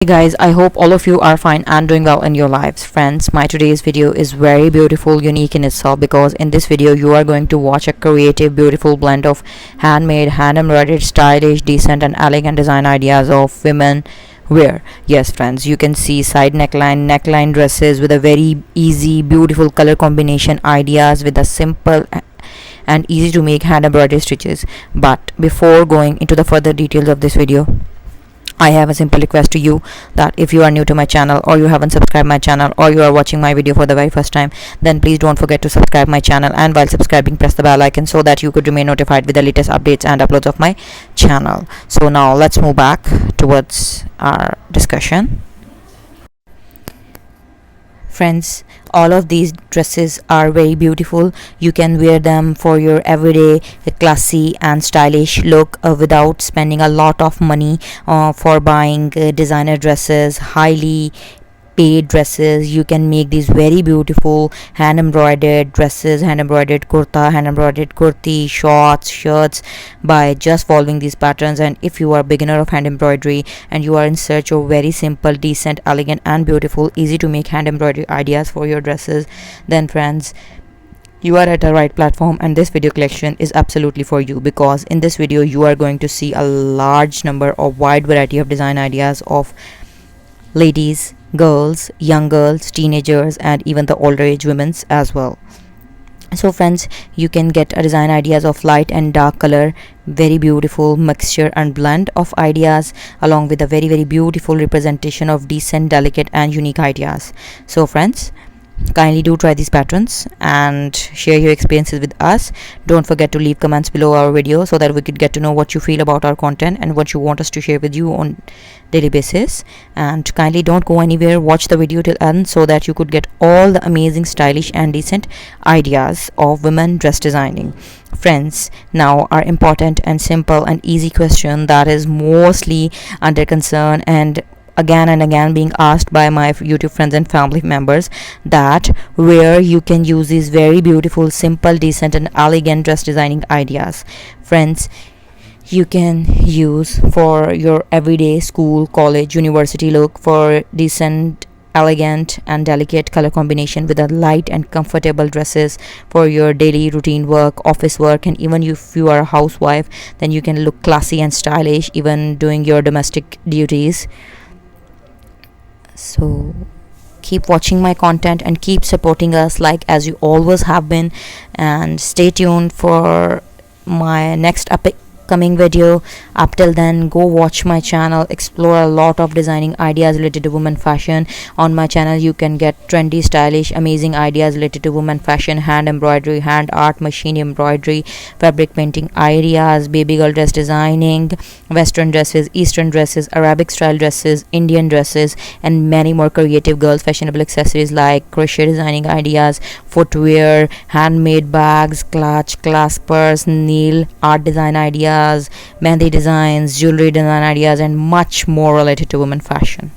Hey guys, I hope all of you are fine and doing well in your lives. Friends, my today's video is very beautiful, unique in itself, because in this video you are going to watch a creative, beautiful blend of handmade, hand embroidered, stylish, decent and elegant design ideas of women wear. Yes friends, you can see side neckline dresses with a very easy, beautiful color combination ideas with a simple and easy to make hand embroidery stitches. But before going into the further details of this video, I have a simple request to you, that if you are new to my channel, or you haven't subscribed my channel, or you are watching my video for the very first time, then please don't forget to subscribe my channel, and while subscribing press the bell icon so that you could remain notified with the latest updates and uploads of my channel. So now let's move back towards our discussion. Friends, all of these dresses are very beautiful. You can wear them for your everyday classy and stylish look without spending a lot of money for buying designer dresses, highly paid dresses. You can make these very beautiful hand embroidered dresses, hand embroidered kurta, hand embroidered kurti, shorts, shirts by just following these patterns. And if you are a beginner of hand embroidery and you are in search of very simple, decent, elegant and beautiful, easy to make hand embroidery ideas for your dresses, then friends, you are at the right platform, and this video collection is absolutely for you, because in this video you are going to see a large number of wide variety of design ideas of ladies, girls, young girls, teenagers and even the older age women's as well. So friends, you can get a design ideas of light and dark color, very beautiful mixture and blend of ideas, along with a very beautiful representation of decent, delicate and unique ideas. So friends, kindly do try these patterns and share your experiences with us. Don't forget to leave comments below our video so that we could get to know what you feel about our content and what you want us to share with you on daily basis. And kindly don't go anywhere, watch the video till end so that you could get all the amazing, stylish and decent ideas of women dress designing. Friends, now our important and simple and easy question that is mostly under concern and again being asked by my YouTube friends and family members, that where you can use these very beautiful, simple, decent and elegant dress designing ideas. Friends, you can use for your everyday school, college, university look for decent, elegant and delicate color combination with a light and comfortable dresses for your daily routine work, office work, and even if you are a housewife, then you can look classy and stylish even doing your domestic duties. So keep watching my content and keep supporting us like as you always have been, and stay tuned for my next upcoming video. Up till then, go watch my channel, explore a lot of designing ideas related to women fashion. On my channel you can get trendy, stylish, amazing ideas related to women fashion, hand embroidery, hand art, machine embroidery, fabric painting ideas, baby girl dress designing, western dresses, eastern dresses, Arabic style dresses, Indian dresses, and many more creative girls fashionable accessories like crochet designing ideas, footwear, handmade bags, clutch, claspers, nail art design ideas, mehndi designs, jewelry design ideas, and much more related to women fashion.